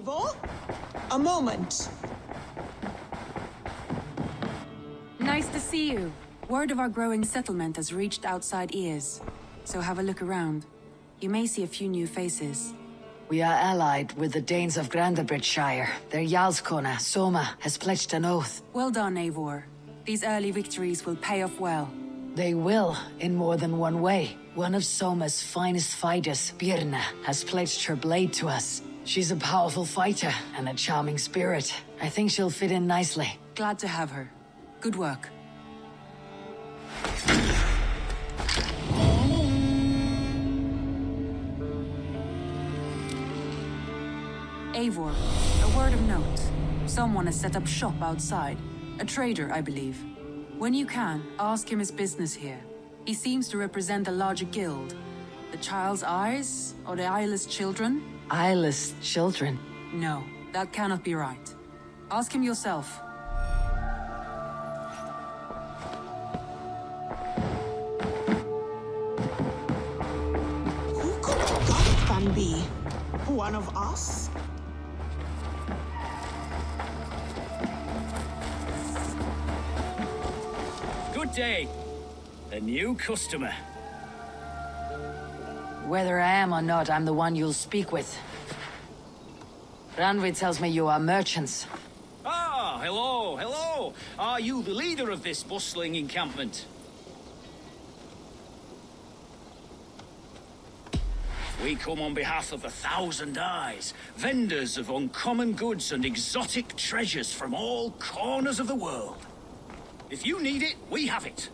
Eivor? A moment. Nice to see you. Word of our growing settlement has reached outside ears. So have a look around. You may see a few new faces. We are allied with the Danes of Grandabridgeshire. Their Jarlskona, Soma, has pledged an oath. Well done, Eivor. These early victories will pay off well. They will, in more than one way. One of Soma's finest fighters, Birna, has pledged her blade to us. She's a powerful fighter and a charming spirit. I think she'll fit in nicely. Glad to have her. Good work. Eivor, a word of note. Someone has set up shop outside. A trader, I believe. When you can, ask him his business here. He seems to represent a larger guild. The Child's Eyes, or the Eyeless Children? Eyeless children? No, that cannot be right. Ask him yourself. Who could Gotham be? One of us? Good day. A new customer. Whether I am or not, I'm the one you'll speak with. Ranvi tells me you are merchants. Ah, hello, hello. Are you the leader of this bustling encampment? We come on behalf of the Thousand Eyes, vendors of uncommon goods and exotic treasures from all corners of the world. If you need it, we have it.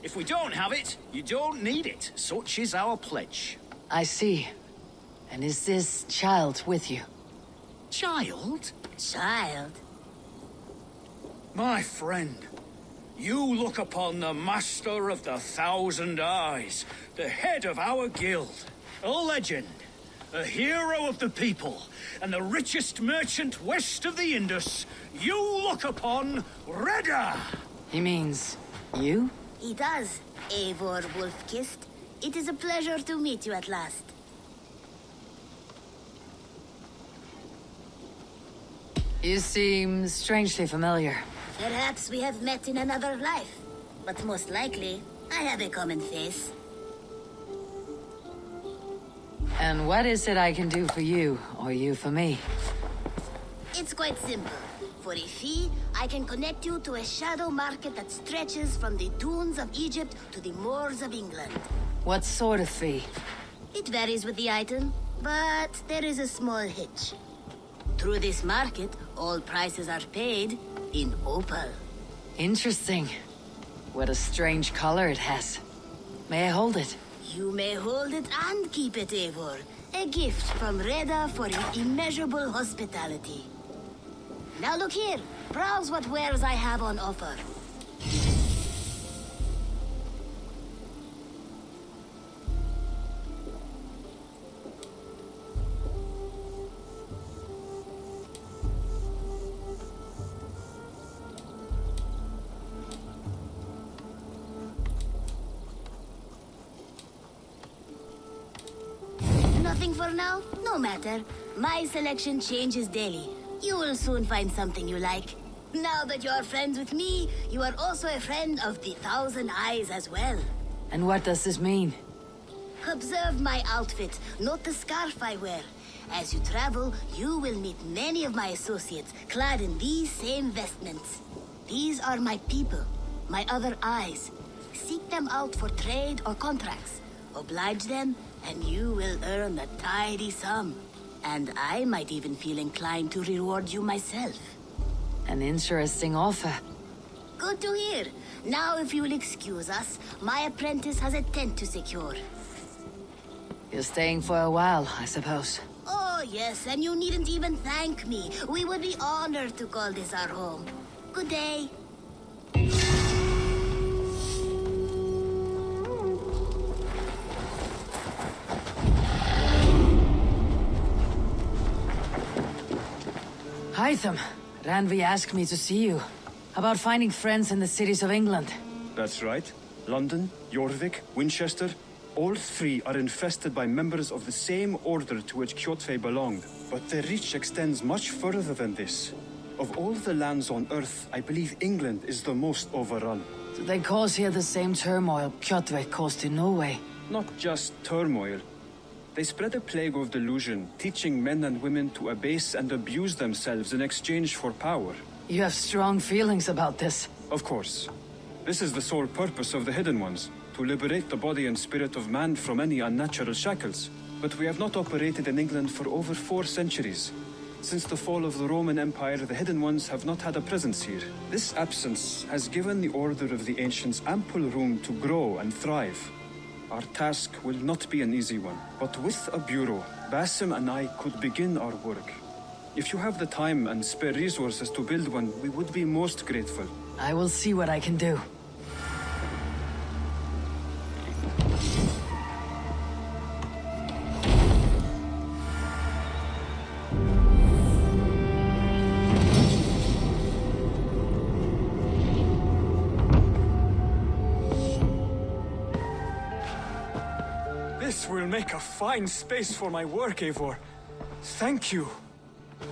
If we don't have it, you don't need it. Such is our pledge. I see. And is this child with you? Child? Child? My friend, you look upon the master of the Thousand Eyes, the head of our guild, a legend, a hero of the people, and the richest merchant west of the Indus. You look upon Reda! He means you? He does, Eivor Wolf-Kissed. It is a pleasure to meet you at last. You seem strangely familiar. Perhaps we have met in another life, but most likely, I have a common face. And what is it I can do for you, or you for me? It's quite simple. For a fee, I can connect you to a shadow market that stretches from the dunes of Egypt to the moors of England. What sort of fee? It varies with the item, but there is a small hitch. Through this market, all prices are paid in opal. Interesting. What a strange color it has. May I hold it? You may hold it and keep it, Eivor. A gift from Reda for your immeasurable hospitality. Now look here. Browse what wares I have on offer. Nothing for now? No matter. My selection changes daily. You will soon find something you like. Now that you are friends with me, you are also a friend of the Thousand Eyes as well. And what does this mean? Observe my outfit, note the scarf I wear. As you travel, you will meet many of my associates clad in these same vestments. These are my people, my other eyes. Seek them out for trade or contracts. Oblige them, and you will earn a tidy sum. And I might even feel inclined to reward you myself. An interesting offer. Good to hear. Now, if you'll excuse us, my apprentice has a tent to secure. You're staying for a while, I suppose. Oh, yes, and you needn't even thank me. We would be honored to call this our home. Good day. Hytham, Ranvi asked me to see you. About finding friends in the cities of England. That's right. London, Jorvik, Winchester, All three are infested by members of the same order to which Kjotve belonged, but their reach extends much further than this. Of all the lands on Earth, I believe England is the most overrun. Do they cause here the same turmoil Kjotve caused in Norway? Not just turmoil. They spread a plague of delusion, teaching men and women to abase and abuse themselves in exchange for power. You have strong feelings about this. Of course. This is the sole purpose of the Hidden Ones, to liberate the body and spirit of man from any unnatural shackles. But we have not operated in England for over 4 centuries. Since the fall of the Roman Empire, the Hidden Ones have not had a presence here. This absence has given the Order of the Ancients ample room to grow and thrive. Our task will not be an easy one, but with a bureau, Basim and I could begin our work. If you have the time and spare resources to build one, we would be most grateful. I will see what I can do. This will make a fine space for my work, Eivor. Thank you.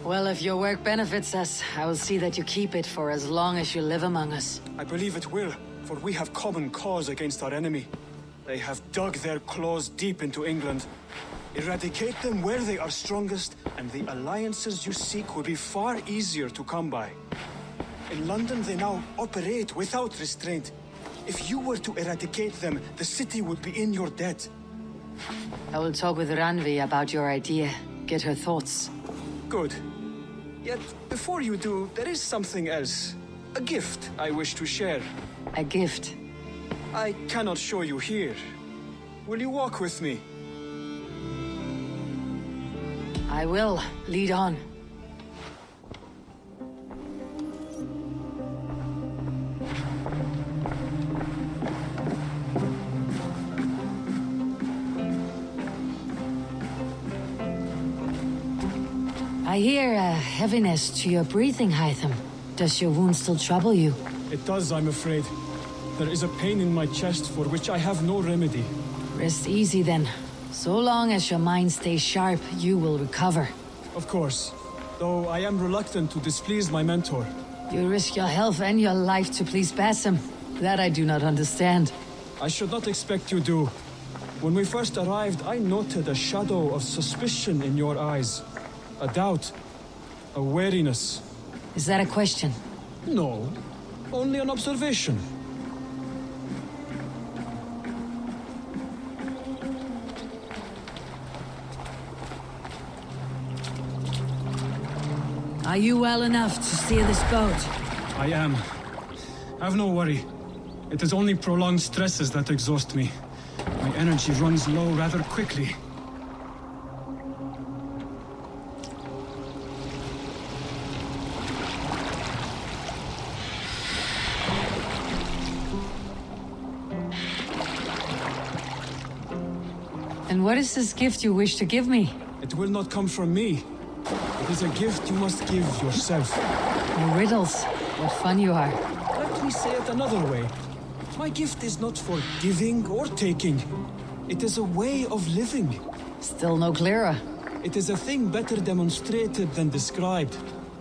Well, if your work benefits us, I will see that you keep it for as long as you live among us. I believe it will, for we have common cause against our enemy. They have dug their claws deep into England. Eradicate them where they are strongest, and the alliances you seek will be far easier to come by. In London, they now operate without restraint. If you were to eradicate them, the city would be in your debt. I will talk with Ranvi about your idea, get her thoughts. Good. Yet, before you do, there is something else. A gift I wish to share. A gift? I cannot show you here. Will you walk with me? I will. Lead on. I hear a heaviness to your breathing, Hytham. Does your wound still trouble you? It does, I'm afraid. There is a pain in my chest for which I have no remedy. Rest easy then. So long as your mind stays sharp, you will recover. Of course. Though I am reluctant to displease my mentor. You risk your health and your life to please Basim. That I do not understand. I should not expect you do. When we first arrived, I noted a shadow of suspicion in your eyes. A doubt. A wariness. Is that a question? No. Only an observation. Are you well enough to steer this boat? I am. Have no worry. It is only prolonged stresses that exhaust me. My energy runs low rather quickly. And what is this gift you wish to give me? It will not come from me. It is a gift you must give yourself. Your riddles. What fun you are. Let me say it another way. My gift is not for giving or taking. It is a way of living. Still no clearer. It is a thing better demonstrated than described.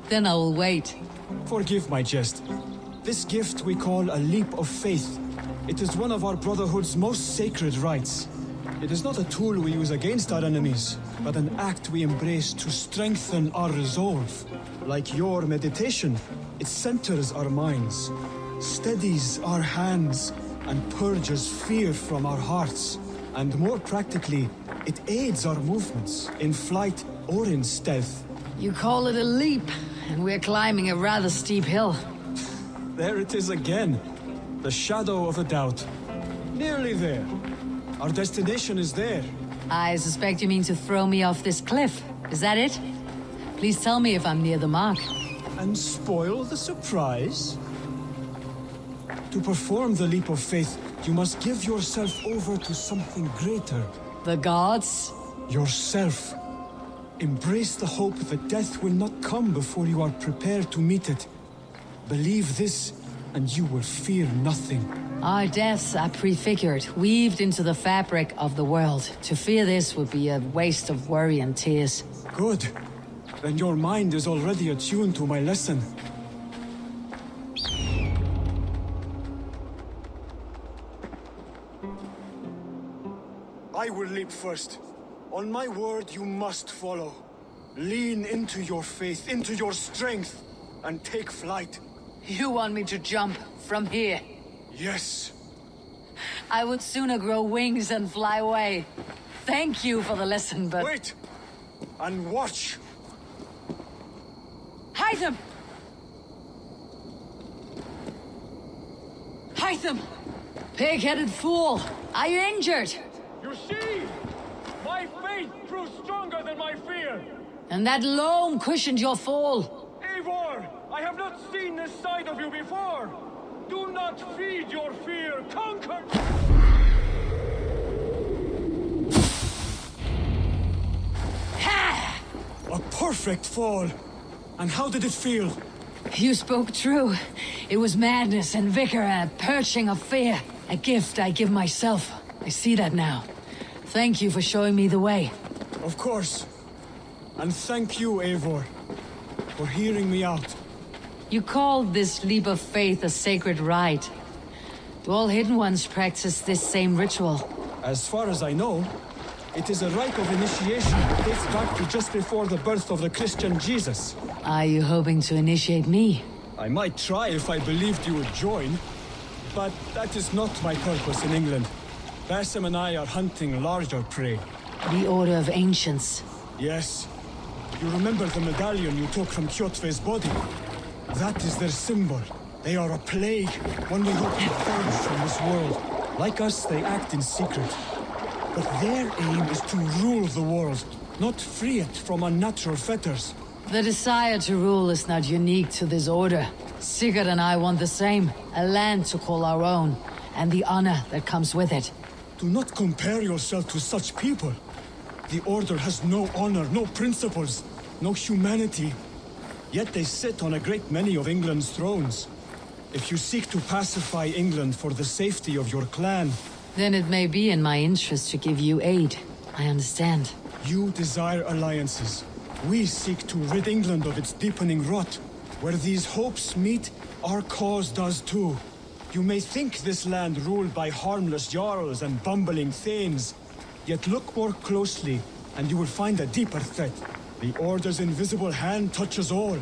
Then I will wait. Forgive my jest. This gift we call a leap of faith. It is one of our Brotherhood's most sacred rites. It is not a tool we use against our enemies, but an act we embrace to strengthen our resolve. Like your meditation, it centers our minds, steadies our hands, and purges fear from our hearts. And more practically, it aids our movements, in flight or in stealth. You call it a leap, and we're climbing a rather steep hill. There it is again. The shadow of a doubt. Nearly there. Our destination is there. I suspect you mean to throw me off this cliff. Is that it? Please tell me if I'm near the mark. And spoil the surprise? To perform the leap of faith, you must give yourself over to something greater. The gods? Yourself. Embrace the hope that death will not come before you are prepared to meet it. Believe this, and you will fear nothing. Our deaths are prefigured, weaved into the fabric of the world. To fear this would be a waste of worry and tears. Good. Then your mind is already attuned to my lesson. I will leap first. On my word, you must follow. Lean into your faith, into your strength, and take flight. You want me to jump from here? Yes. I would sooner grow wings and fly away. Thank you for the lesson, but... Wait! And watch! Hytham! Hytham! Pig-headed fool! Are you injured? You see? My faith grew stronger than my fear. And that loam cushioned your fall. Eivor, I have not seen this side of you before. Do not feed your fear. Conquer! Ha! A perfect fall! And how did it feel? You spoke true. It was madness and vigor and a purging of fear. A gift I give myself. I see that now. Thank you for showing me the way. Of course. And thank you, Eivor, for hearing me out. You called this leap of faith a sacred rite. Do all Hidden Ones practice this same ritual? As far as I know, it is a rite of initiation that dates back to just before the birth of the Christian Jesus. Are you hoping to initiate me? I might try if I believed you would join, but that is not my purpose in England. Basim and I are hunting larger prey. The Order of Ancients. Yes. You remember the medallion you took from Kjotve's body? That is their symbol. They are a plague, one we hope to purge from this world. Like us, they act in secret. But their aim is to rule the world, not free it from unnatural fetters. The desire to rule is not unique to this order. Sigurd and I want the same. A land to call our own, and the honor that comes with it. Do not compare yourself to such people. The Order has no honor, no principles, no humanity. Yet they sit on a great many of England's thrones. If you seek to pacify England for the safety of your clan... Then it may be in my interest to give you aid. I understand. You desire alliances. We seek to rid England of its deepening rot. Where these hopes meet, our cause does too. You may think this land ruled by harmless jarls and bumbling thanes. Yet look more closely, and you will find a deeper threat. The Order's invisible hand touches all.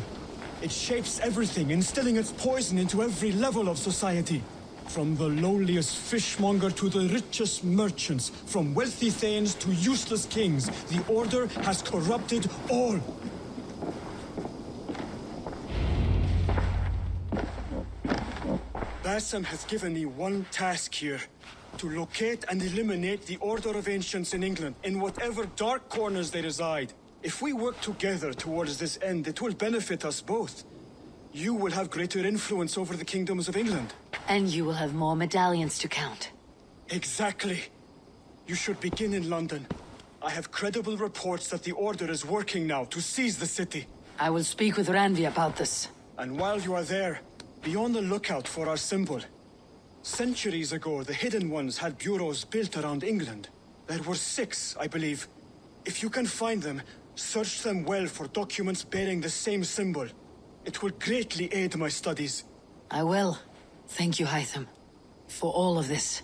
It shapes everything, instilling its poison into every level of society. From the lowliest fishmonger to the richest merchants, from wealthy thanes to useless kings, the Order has corrupted all. Basim has given me one task here. To locate and eliminate the Order of Ancients in England, in whatever dark corners they reside. If we work together towards this end, it will benefit us both. You will have greater influence over the kingdoms of England. And you will have more medallions to count. Exactly. You should begin in London. I have credible reports that the Order is working now to seize the city. I will speak with Ranvi about this. And while you are there, be on the lookout for our symbol. Centuries ago, the Hidden Ones had bureaus built around England. There were 6, I believe. If you can find them, search them well for documents bearing the same symbol. It will greatly aid my studies. I will. Thank you, Hytham, for all of this.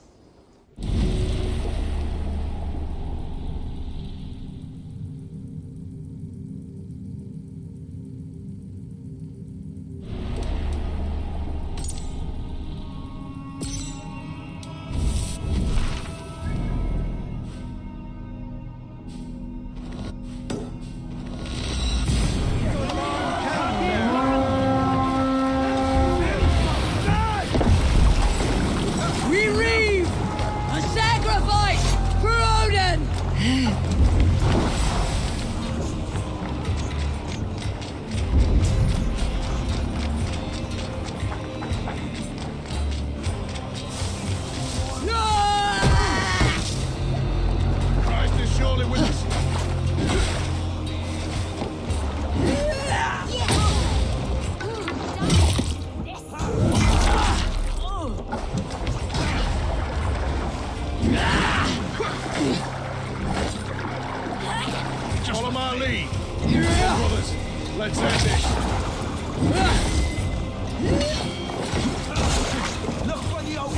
Let's end this. Look for the old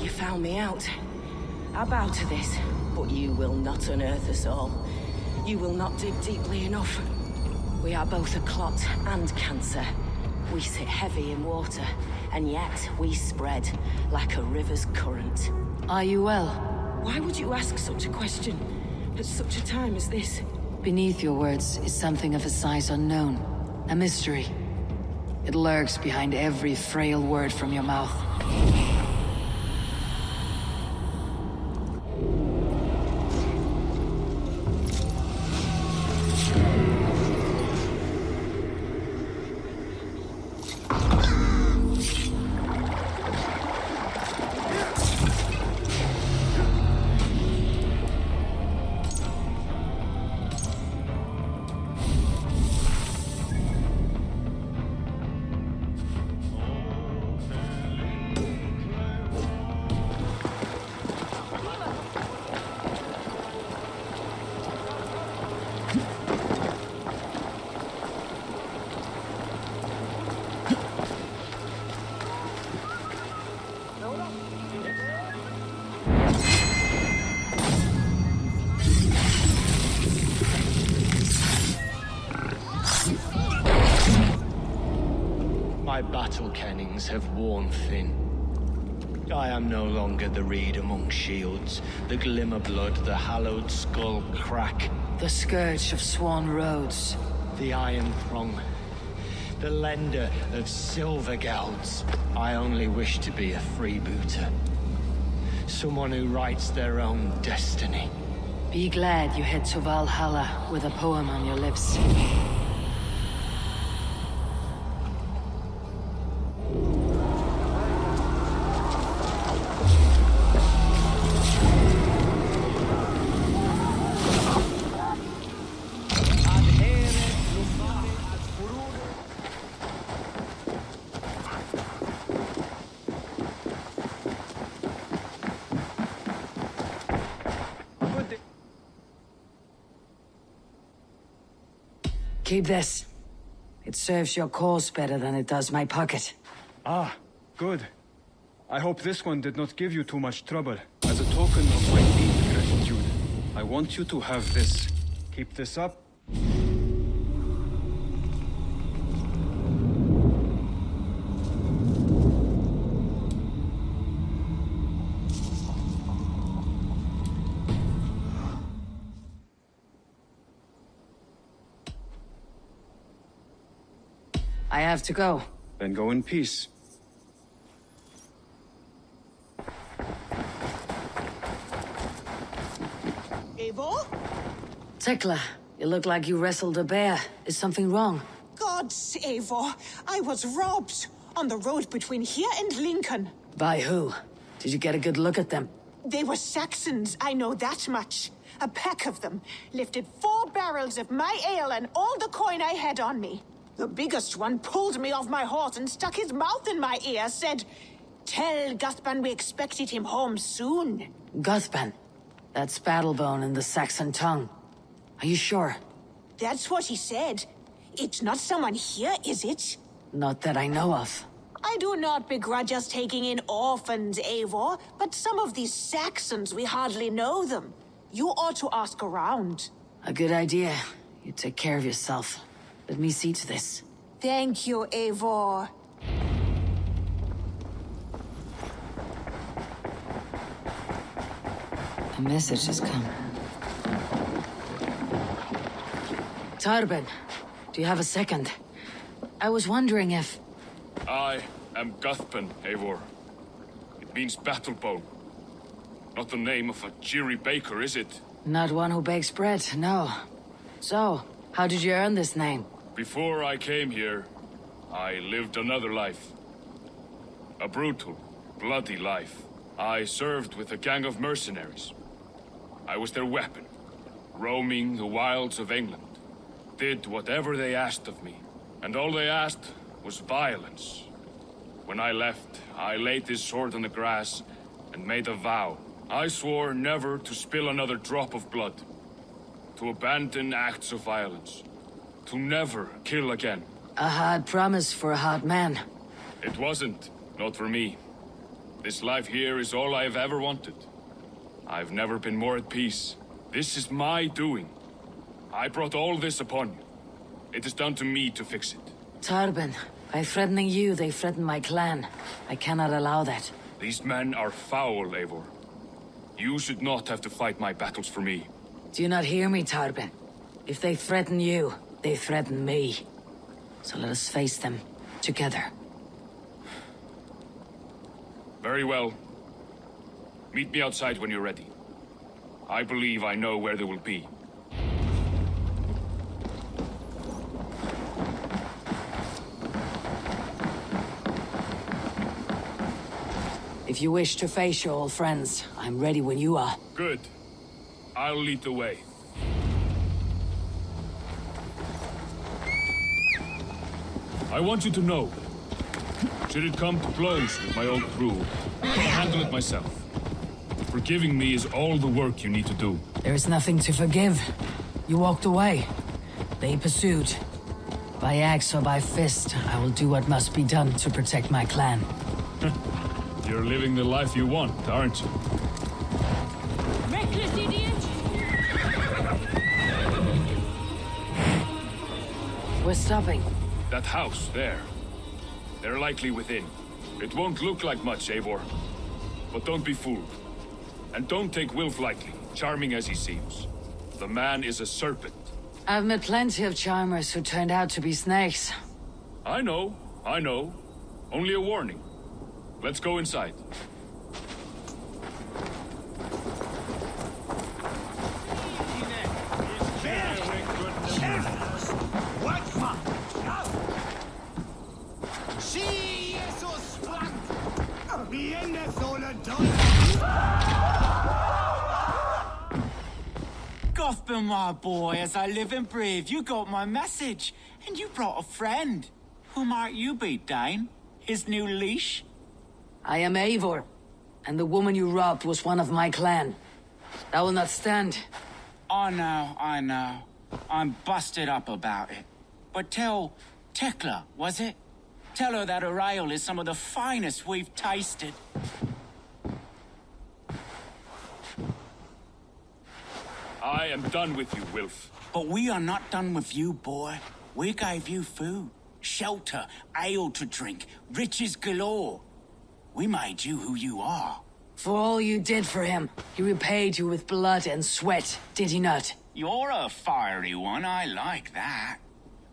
You found me out. I bow to this, but you will not unearth us all. You will not dig deeply enough. We are both a clot and cancer. We sit heavy in water, and yet we spread like a river's current. Are you well? Why would you ask such a question at such a time as this? Beneath your words is something of a size unknown. A mystery. It lurks behind every frail word from your mouth. My battle kennings have worn thin. I am no longer the reed among shields, the glimmer blood, the hallowed skull crack, The scourge of Swan Roads. the iron prong, the lender of silver gelds. I only wish to be a freebooter. Someone who writes their own destiny. Be glad you head to Valhalla with a poem on your lips. Keep this. It serves your cause better than it does my pocket. Ah, good. I hope this one did not give you too much trouble. As a token of my deep gratitude, I want you to have this. Keep this up. I have to go. Then go in peace. Eivor? Tekla, you look like you wrestled a bear. Is something wrong? Gods, Eivor, I was robbed on the road between here and Lincoln. By who? Did you get a good look at them? They were Saxons, I know that much. A pack of them lifted 4 barrels of my ale and all the coin I had on me. The biggest one pulled me off my horse and stuck his mouth in my ear, said, "Tell Guthban we expected him home soon." Guthban. That's Battlebone in the Saxon tongue. Are you sure? That's what he said. It's not someone here, is it? Not that I know of. I do not begrudge us taking in orphans, Eivor, but some of these Saxons, we hardly know them. You ought to ask around. A good idea. You take care of yourself. Let me see to this. Thank you, Eivor. A message has come. Tarben, do you have a second? I was wondering if... I am Guthban, Eivor. It means battlebone. Not the name of a cheery baker, is it? Not one who bakes bread, no. So, how did you earn this name? Before I came here, I lived another life. A brutal, bloody life. I served with a gang of mercenaries. I was their weapon, roaming the wilds of England. Did whatever they asked of me, and all they asked was violence. When I left, I laid this sword on the grass and made a vow. I swore never to spill another drop of blood, to abandon acts of violence, to never kill again. A hard promise for a hard man. It wasn't, not for me. This life here is all I've ever wanted. I've never been more at peace. This is my doing. I brought all this upon you. It is down to me to fix it. Tarben, by threatening you, they threaten my clan. I cannot allow that. These men are foul, Eivor. You should not have to fight my battles for me. Do you not hear me, Tarben? If they threaten you, they threaten me. So let us face them, together. Very well. Meet me outside when you're ready. I believe I know where they will be. If you wish to face your old friends, I'm ready when you are. Good. I'll lead the way. I want you to know, should it come to blows with my old crew, I'll handle it myself. Forgiving me is all the work you need to do. There is nothing to forgive. You walked away. They pursued. By axe or by fist, I will do what must be done to protect my clan. You're living the life you want, aren't you? Reckless idiot! We're stopping. That house, there. They're likely within. It won't look like much, Eivor. But don't be fooled. And don't take Wilf lightly, charming as he seems. The man is a serpent. I've met plenty of charmers who turned out to be snakes. I know. Only a warning. Let's go inside. Gothman, my boy, as I live and breathe, you got my message. And you brought a friend. Who might you be, Dane? His new leash? I am Eivor, and the woman you robbed was one of my clan. That will not stand. I know. I'm busted up about it. But tell Tekla, was it? Tell her that her ale is some of the finest we've tasted. I am done with you, Wilf. But we are not done with you, boy. We gave you food, shelter, ale to drink, riches galore. We made you who you are. For all you did for him, he repaid you with blood and sweat, did he not? You're a fiery one, I like that.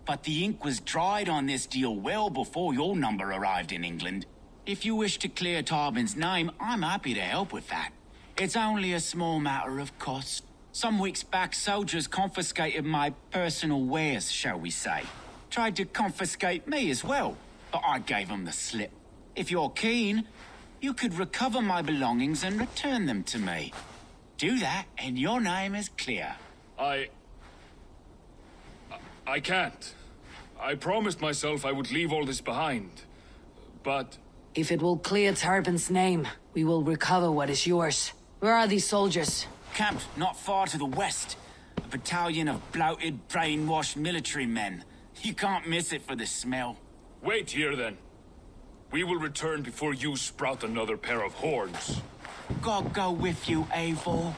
But the ink was dried on this deal well before your number arrived in England. If you wish to clear Tarben's name, I'm happy to help with that. It's only a small matter of cost. Some weeks back, soldiers confiscated my personal wares, shall we say. Tried to confiscate me as well, but I gave them the slip. If you're keen, you could recover my belongings and return them to me. Do that, and your name is clear. I can't. I promised myself I would leave all this behind. But... If it will clear Tarben's name, we will recover what is yours. Where are these soldiers? Camped not far to the west. A battalion of bloated, brainwashed military men. You can't miss it for the smell. Wait here, then. We will return before you sprout another pair of horns. God go with you, Eivor.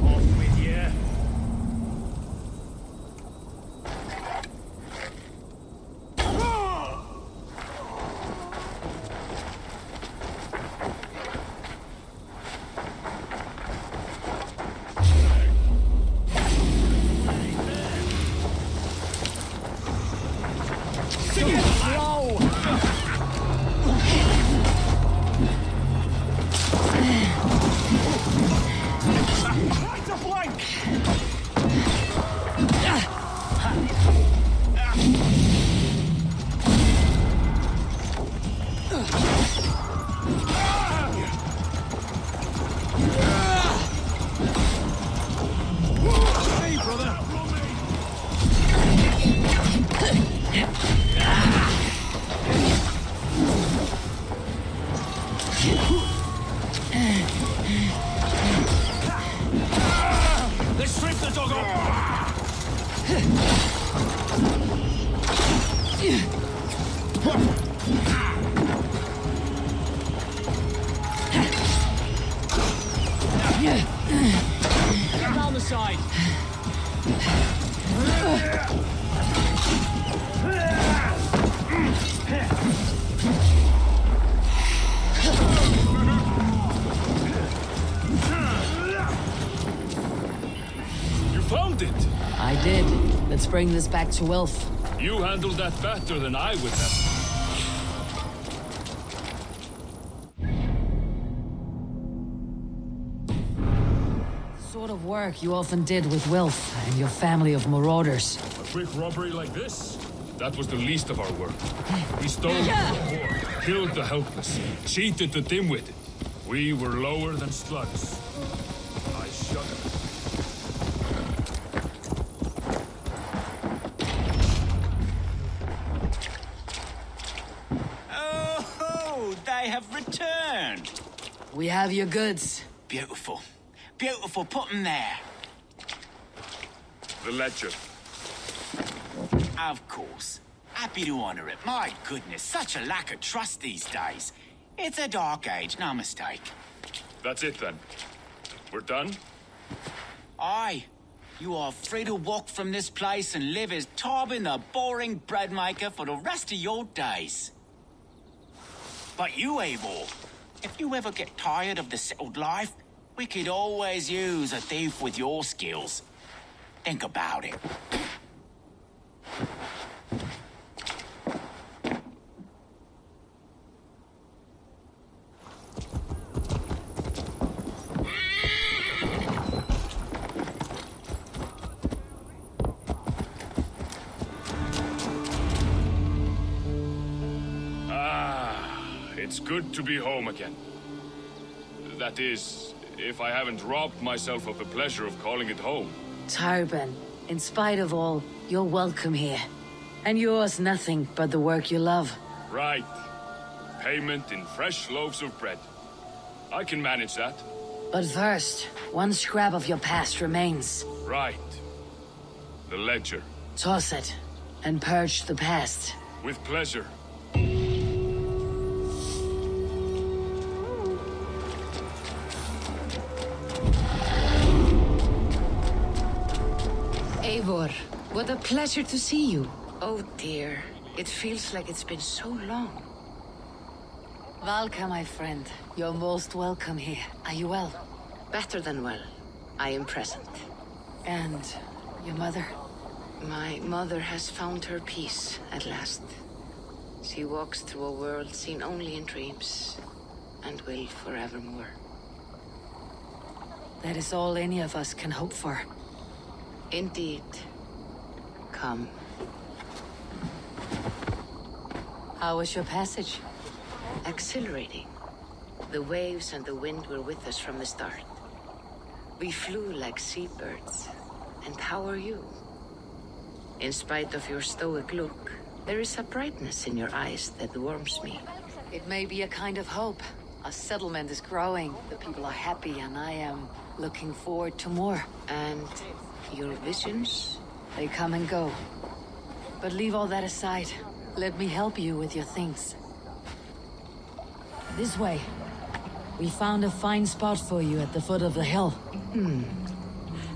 Off with you. Together! Hey, brother! Let's strip the dog off! Get round the side. You found it! I did. Let's bring this back to Wilf. You handled that better than I would have. Sort of work you often did with Wilf and your family of marauders. A quick robbery like this? That was the least of our work. We stole from the poor, killed the helpless, cheated the dim-witted. We were lower than slugs. I shudder. Oh, they have returned. We have your goods. Beautiful. Beautiful, put them there. The ledger. Of course. Happy to honor it. My goodness, such a lack of trust these days. It's a dark age, no mistake. That's it then. We're done? Aye. You are free to walk from this place and live as Tobin the boring bread maker for the rest of your days. But you, Eivor, if you ever get tired of the settled life, we could always use a thief with your skills. Think about it. It's good to be home again. That is, if I haven't robbed myself of the pleasure of calling it home. Tarban, in spite of all, you're welcome here. And yours nothing but the work you love. Right. Payment in fresh loaves of bread. I can manage that. But first, one scrap of your past remains. Right. The ledger. Toss it, and purge the past. With pleasure. Eivor, what a pleasure to see you. Oh dear, it feels like it's been so long. Valka, my friend, you're most welcome here. Are you well? Better than well. I am present. And your mother? My mother has found her peace at last. She walks through a world seen only in dreams, and will forevermore. That is all any of us can hope for. Indeed. Come. How was your passage? Exhilarating. The waves and the wind were with us from the start. We flew like seabirds. And how are you? In spite of your stoic look, there is a brightness in your eyes that warms me. It may be a kind of hope. Our settlement is growing, the people are happy, and I am looking forward to more. And your visions? They come and go. But leave all that aside. Let me help you with your things. This way. We found a fine spot for you at the foot of the hill.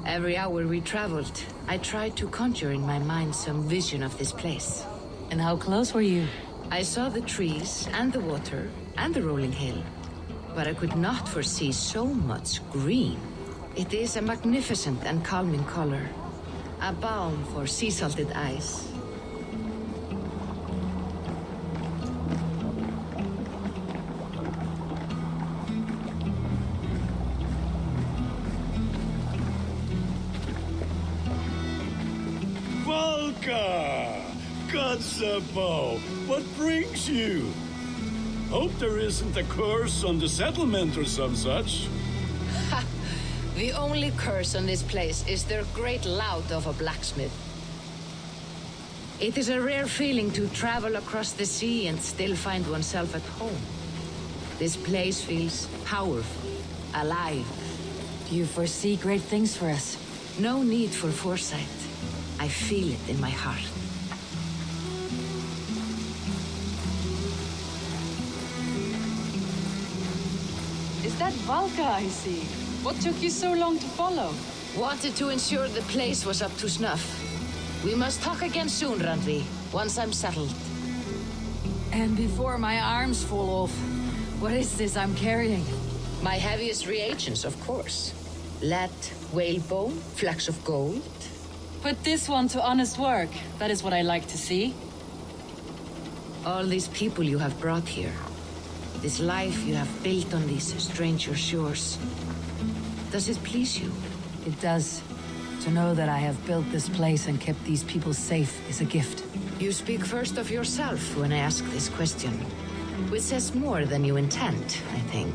Every hour we traveled, I tried to conjure in my mind some vision of this place. And how close were you? I saw the trees and the water and the rolling hill. But I could not foresee so much green. It is a magnificent and calming color. A balm for sea-salted eyes. Valka! Kotzebo! What brings you? Hope there isn't a curse on the settlement or some such. Ha! The only curse on this place is their great lout of a blacksmith. It is a rare feeling to travel across the sea and still find oneself at home. This place feels powerful, alive. You foresee great things for us. No need for foresight. I feel it in my heart. Is that Valka I see? What took you so long to follow? Wanted to ensure the place was up to snuff. We must talk again soon, Randvi, once I'm settled. And before my arms fall off, what is this I'm carrying? My heaviest reagents, of course. Lead, whalebone, flecks of gold. Put this one to honest work. That is what I like to see. All these people you have brought here. This life you have built on these stranger shores. Does it please you? It does. To know that I have built this place and kept these people safe is a gift. You speak first of yourself when I ask this question, which says more than you intend, I think.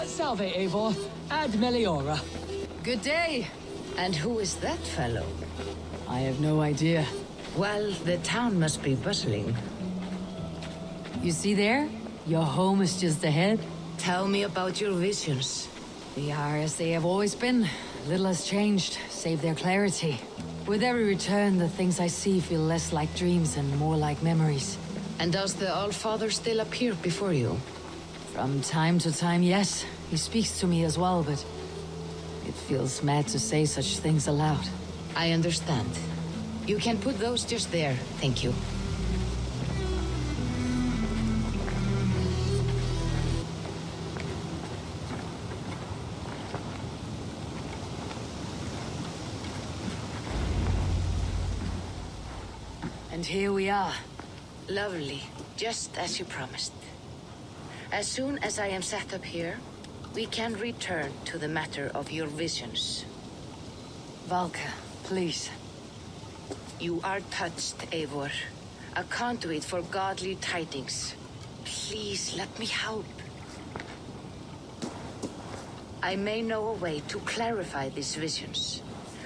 Salve, Eivor. Ad Meliora. Good day. And who is that fellow? I have no idea. Well, the town must be bustling. You see there? Your home is just ahead. Tell me about your visions. They are as they have always been. Little has changed, save their clarity. With every return, the things I see feel less like dreams and more like memories. And does the Allfather still appear before you? From time to time, yes. He speaks to me as well, but it feels mad to say such things aloud. I understand. You can put those just there, thank you. And here we are. Lovely, just as you promised. As soon as I am set up here, we can return to the matter of your visions. Valka, please. You are touched, Eivor. A conduit for godly tidings. Please let me help. I may know a way to clarify these visions.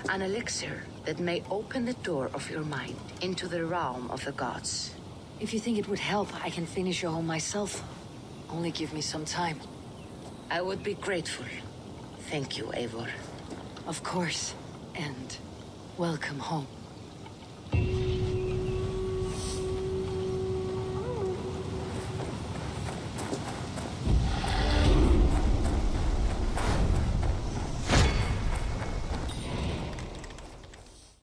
An elixir that may open the door of your mind into the realm of the gods. If you think it would help, I can finish your home myself. Only give me some time. I would be grateful. Thank you, Eivor. Of course. And welcome home.